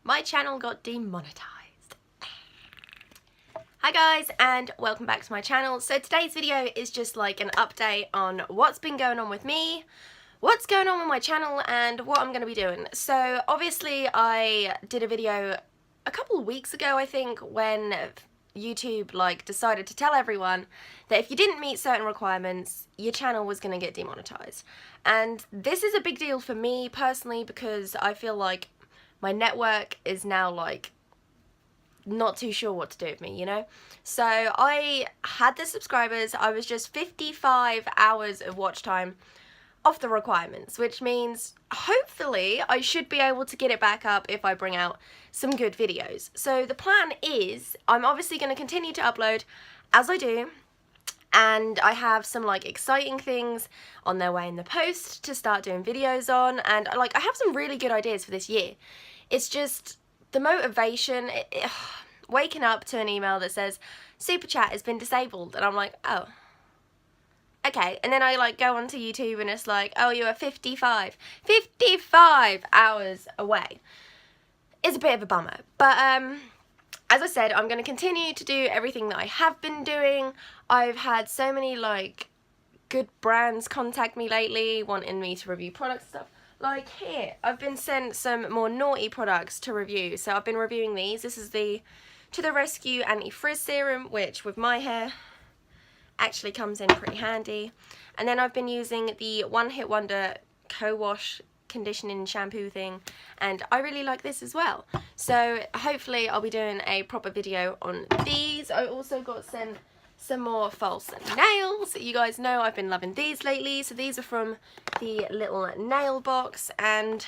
my channel got demonetized. Hi guys, and welcome back to my channel. So today's video is just like an update on what's been going on with me, what's going on with my channel, and what I'm going to be doing. So obviously I did a video a couple of weeks ago, I think, when YouTube decided to tell everyone that if you didn't meet certain requirements, your channel was going to get demonetized. And this is a big deal for me personally because I feel like my network is now not too sure what to do with me, you know? So I had the subscribers, I was just 55 hours of watch time off the requirements, which means hopefully I should be able to get it back up if I bring out some good videos. So the plan is I'm obviously going to continue to upload as I do, and I have some exciting things on their way in the post to start doing videos on, and I have some really good ideas for this year. It's just the motivation, waking up to an email that says super chat has been disabled, and I'm like, oh, okay. And then I go onto YouTube and it's like, oh, you are 55 hours away. It's a bit of a bummer, but as I said, I'm going to continue to do everything that I have been doing. I've had so many good brands contact me lately wanting me to review products and stuff. Like here, I've been sent some more naughty products to review. So I've been reviewing these. This is the To The Rescue Anti-Frizz Serum, which with my hair actually comes in pretty handy. And then I've been using the One Hit Wonder Co-Wash conditioning shampoo thing, and I really like this as well. So hopefully I'll be doing a proper video on these. I also got sent some more false nails. You guys know I've been loving these lately. So these are from the little nail box, and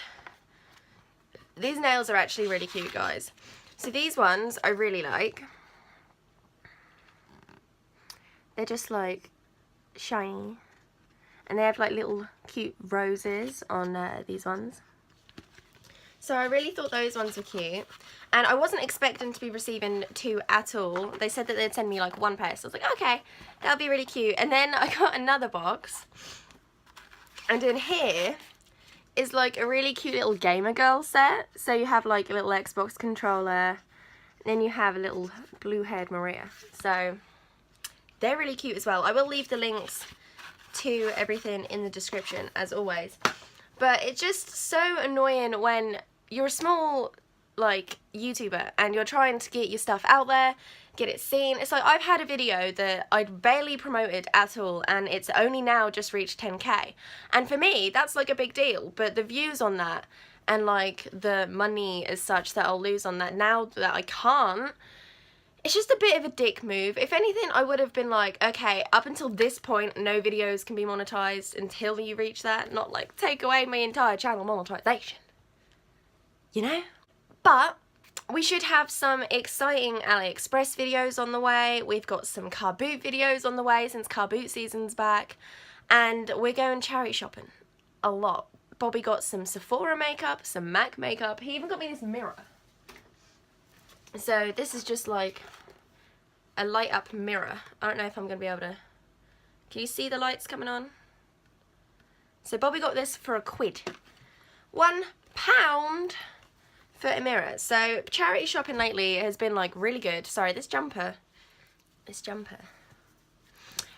these nails are actually really cute, guys. So these ones I really like. They're just shiny, and they have little cute roses on these ones. So I really thought those ones were cute, and I wasn't expecting to be receiving two at all. They said that they'd send me one pair, so I was like, okay, that'll be really cute. And then I got another box, and in here is a really cute little gamer girl set. So you have a little Xbox controller, and then you have a little blue-haired Maria. So they're really cute as well. I will leave the links to everything in the description as always. But it's just so annoying when you're a small YouTuber and you're trying to get your stuff out there, get it seen. It's I've had a video that I'd barely promoted at all, and it's only now just reached 10k, and for me that's a big deal. But the views on that and the money as such that I'll lose on that now that I can't, it's just a bit of a dick move. If anything, I would have been okay, up until this point, no videos can be monetized until you reach that, not take away my entire channel monetization, you know? But we should have some exciting AliExpress videos on the way. We've got some car boot videos on the way since car boot season's back, and we're going charity shopping a lot. Bobby got some Sephora makeup, some MAC makeup. He even got me this mirror. So this is just a light up mirror. I don't know if I'm going to be able to... Can you see the lights coming on? So Bobby got this for £1. £1 for a mirror. So charity shopping lately has been really good. Sorry, this jumper.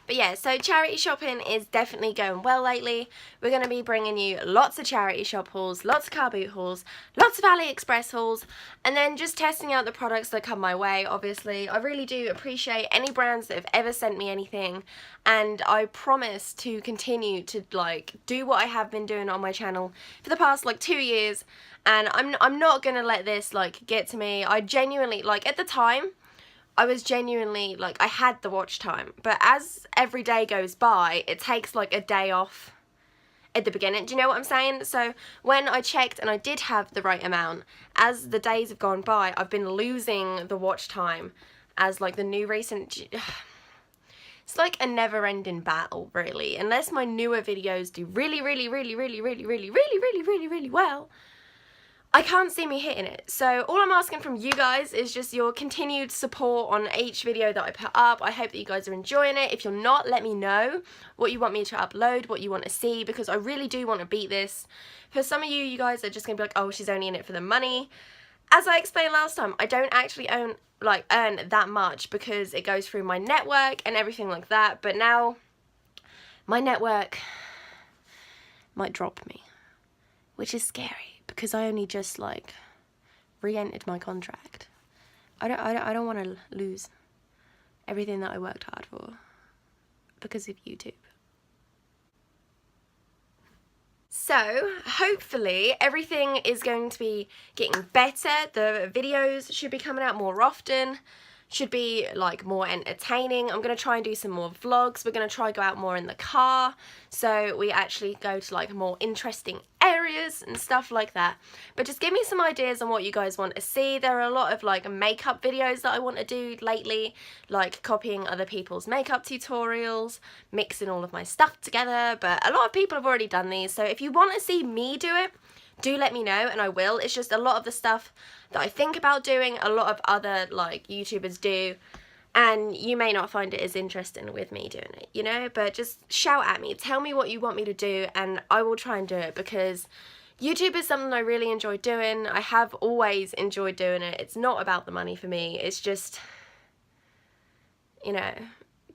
But yeah, so charity shopping is definitely going well lately. We're going to be bringing you lots of charity shop hauls, lots of car boot hauls, lots of AliExpress hauls, and then just testing out the products that come my way, obviously. I really do appreciate any brands that have ever sent me anything, and I promise to continue to do what I have been doing on my channel for the past 2 years, and I'm not going to let this get to me. I genuinely, at the time, I was genuinely, I had the watch time, but as every day goes by, it takes a day off at the beginning. Do you know what I'm saying? So when I checked and I did have the right amount, as the days have gone by, I've been losing the watch time as the new recent... It's a never-ending battle, really. Unless my newer videos do really well, I can't see me hitting it. So all I'm asking from you guys is just your continued support on each video that I put up. I hope that you guys are enjoying it. If you're not, let me know what you want me to upload, what you want to see, because I really do want to beat this. For some of you, you guys are just going to be like, oh, she's only in it for the money. as I explained last time, I don't actually earn that much because it goes through my network and everything like that. But now my network might drop me, which is scary because I only just like re-entered my contract. I don't want to lose everything that I worked hard for because of YouTube. So hopefully everything is going to be getting better. The videos should be coming out more often, should be like more entertaining. I'm going to try and do some more vlogs. We're going to try go out more in the car, so we actually go to like more interesting areas and stuff like that. But just give me some ideas on what you guys want to see. There are a lot of like makeup videos that I want to do lately, like copying other people's makeup tutorials, mixing all of my stuff together, but a lot of people have already done these, so if you want to see me do it, do let me know and I will. It's just a lot of the stuff that I think about doing, a lot of other like YouTubers do, and you may not find it as interesting with me doing it, you know, but just shout at me, tell me what you want me to do and I will try and do it, because YouTube is something I really enjoy doing. I have always enjoyed doing it. It's not about the money for me, it's just, you know,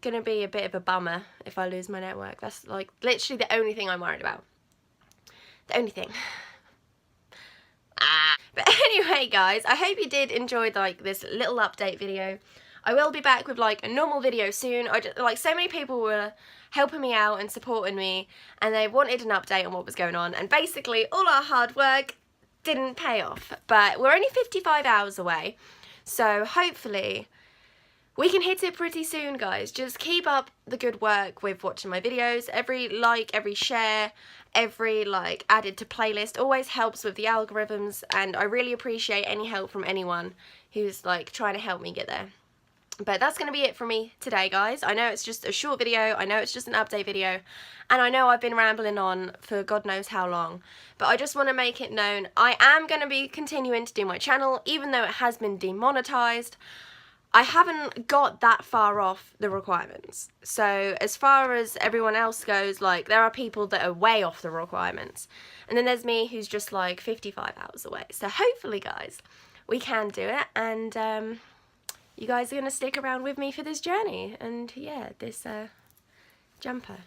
gonna be a bit of a bummer if I lose my network. That's like literally the only thing I'm worried about. The only thing. But anyway guys, I hope you did enjoy like this little update video. I will be back with like a normal video soon. Like so many people were helping me out and supporting me and they wanted an update on what was going on, and basically all our hard work didn't pay off, but we're only 55 hours away, so hopefully we can hit it pretty soon guys. Just keep up the good work with watching my videos. Every like, every share, every like added to playlist always helps with the algorithms, and I really appreciate any help from anyone who's like trying to help me get there. But that's going to be it for me today guys. I know it's just a short video, I know it's just an update video, and I know I've been rambling on for God knows how long, but I just want to make it known I am going to be continuing to do my channel even though it has been demonetized. I haven't got that far off the requirements. So as far as everyone else goes, like there are people that are way off the requirements. And then there's me who's just like 55 hours away. So hopefully guys, we can do it. And you guys are going to stick around with me for this journey. And yeah, this jumper.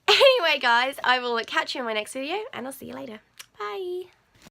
Anyway guys, I will catch you in my next video and I'll see you later. Bye!